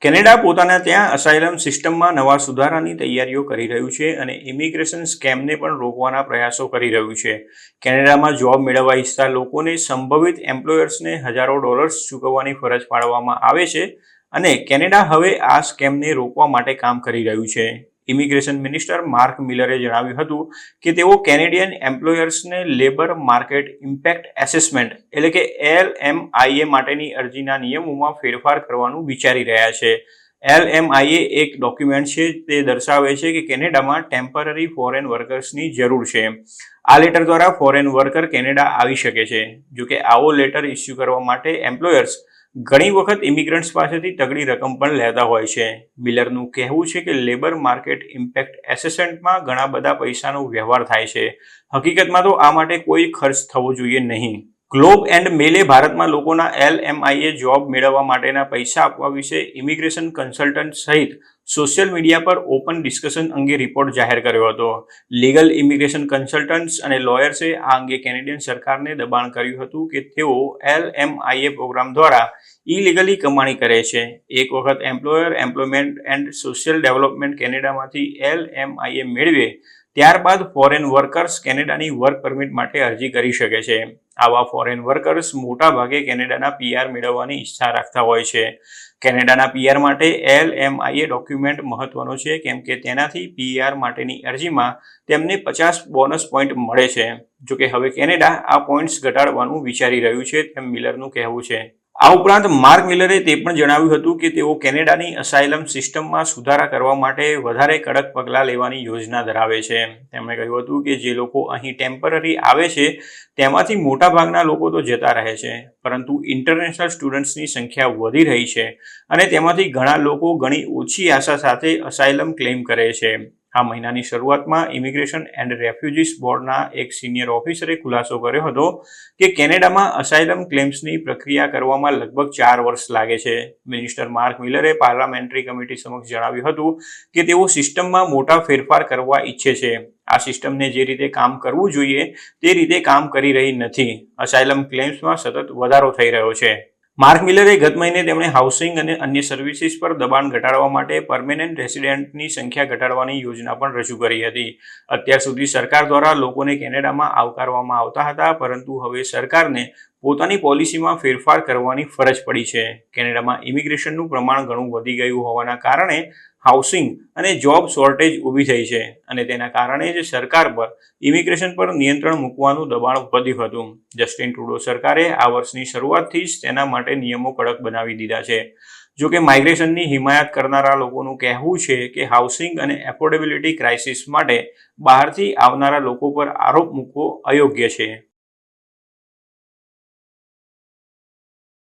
Canada પોતાના ત્યાં અસાયલમ સિસ્ટમમાં નવા સુધારાની તૈયારીઓ કરી રહ્યું છે અને ઇમિગ્રેશન સ્કેમને પણ રોકવાના પ્રયાસો કરી રહ્યું છે. કેનેડામાં જોબ મેળવવા ઈચ્છતા લોકોને સંભવિત એમ્પ્લોયર્સને હજારો ડોલર્સ ચૂકવવાની ફરજ પાડવામાં આવે છે અને કેનેડા હવે આ સ્કેમને રોકવા માટે કામ કરી રહ્યું છે. ઇમિગ્રેશન મિનિસ્ટર માર્ક મિલરે જણાવ્યું હતું કે તેઓ કેનેડિયન એમ્પ્લોયર્સને લેબર માર્કેટ ઇમ્પેક્ટ એસેસમેન્ટ એટલે કે LMIA માટેની અરજીના નિયમોમાં ફેરફાર કરવાનું વિચારી રહ્યા છે. LMIA એક ડોક્યુમેન્ટ છે તે દર્શાવે છે કે કેનેડામાં ટેમ્પરરી ફોરેન વર્કર્સની જરૂર છે. આ લેટર દ્વારા ફોરેન વર્કર કેનેડા આવી શકે છે. જોકે આવો લેટર ઇસ્યુ કરવા માટે એમ્પ્લોયર્સ ઘણી વખત ઇમિગ્રન્ટ્સ પાસેથી તગડી રકમ પણ લેતા હોય છે. મિલરનું કહેવું છે કે લેબર માર્કેટ ઇમ્પેક્ટ એસેસમેન્ટમાં ઘણા બધા પૈસાનો વ્યવહાર થાય છે. હકીકતમાં તો આ માટે કોઈ ખર્ચ થવો જોઈએ નહીં. ગ્લોબ એન્ડ મેલે ભારતમાં લોકોના LMIA જોબ મેળવવા માટેના પૈસા આપવા વિશે ઇમિગ્રેશન કન્સલ્ટન્ટ સહિત સોશિયલ મીડિયા પર ઓપન ડિસ્કશન અંગે રિપોર્ટ જાહેર કર્યો હતો. લીગલ ઇમિગ્રેશન કન્સલ્ટન્ટ્સ અને લોયર્સે આ અંગે કેનેડિયન સરકારને દબાણ કર્યું હતું કે તેઓ LMIA પ્રોગ્રામ દ્વારા ઇલીગલી કમાણી કરે છે. એક વખત એમ્પ્લોયમેન્ટ એન્ડ સોશિયલ ડેવલપમેન્ટ કેનેડામાંથી LMIA મેળવે ત્યારબાદ ફોરેન વર્કર્સ કેનેડાની વર્ક પરમિટ માટે અરજી કરી શકે છે. આવા ફોરેન વર્કર્સ મોટા ભાગે કેનેડાના PR મેળવવાની ઈચ્છા રાખતા હોય છે. કેનેડાના PR માટે LMIA ડોક્યુમેન્ટ મહત્વનો છે કેમ કે તેનાથી PR માટેની અરજીમાં તેમને 50 બોનસ પોઈન્ટ મળે છે. જોકે હવે કેનેડા આ પોઈન્ટ્સ ઘટાડવાનું વિચારી રહ્યું છે તેમ મિલરનું કહેવું છે. આ ઉપરાંત માર્ક મિલરે તે પણ જણાવ્યું હતું કે તેઓ કેનેડાની અસાયલમ સિસ્ટમમાં સુધારા કરવા માટે વધારે કડક પગલાં લેવાની યોજના ધરાવે છે. તેમણે કહ્યું હતું કે જે લોકો અહીં ટેમ્પરરી આવે છે તેમાંથી મોટાભાગના લોકો તો જતા રહે છે, પરંતુ ઇન્ટરનેશનલ સ્ટુડન્ટ્સની સંખ્યા વધી રહી છે અને તેમાંથી ઘણા લોકો ઘણી ઓછી આશા સાથે અસાયલમ ક્લેમ કરે છે. આ મહિનાની શરૂઆતમાં ઇમિગ્રેશન એન્ડ રેફ્યુજીસ બોર્ડના એક સિનિયર ઓફિસરે ખુલાસો કર્યો હતો કે કેનેડામાં અસાયલમ ક્લેમ્સની પ્રક્રિયા કરવામાં લગભગ 4 વર્ષ લાગે છે. મિનિસ્ટર માર્ક મિલરે પાર્લામેન્ટરી કમિટી સમક્ષ જણાવ્યું હતું કે તેઓ સિસ્ટમમાં મોટા ફેરફાર કરવા ઈચ્છે છે. આ સિસ્ટમને જે રીતે કામ કરવું જોઈએ તે રીતે કામ કરી રહી નથી. અસાયલમ ક્લેમ્સમાં સતત વધારો થઈ રહ્યો છે. માર્ક મિલરે ગત મહિને તેમણે હાઉસિંગ અને અન્ય સર્વિસીસ પર દબાણ ઘટાડવા માટે પરમેનન્ટ રેસિડેન્ટની સંખ્યા ઘટાડવાની યોજના પણ રજૂ કરી હતી. અત્યાર સુધી સરકાર દ્વારા લોકોને કેનેડામાં આવકારવામાં આવતા હતા, પરંતુ હવે સરકારને પોતાની પોલિસીમાં ફેરફાર કરવાની ફરજ પડી છે. કેનેડામાં ઇમિગ્રેશનનું પ્રમાણ ઘણું વધી ગયું હોવાના કારણે હાઉસિંગ અને જોબ શોર્ટેજ ઊભી થઈ છે અને તેના કારણે જ સરકાર પર ઇમિગ્રેશન પર નિયંત્રણ મૂકવાનું દબાણ વધ્યું હતું. જસ્ટિન ટ્રુડો સરકારે આ વર્ષની શરૂઆતથી જ તેના માટે નિયમો કડક બનાવી દીધા છે. જોકે માઇગ્રેશનની હિમાયત કરનારા લોકોનું કહેવું છે કે હાઉસિંગ અને એફોર્ડેબિલિટી ક્રાઇસિસ માટે બહારથી આવનારા લોકો પર આરોપ મૂકવો અયોગ્ય છે.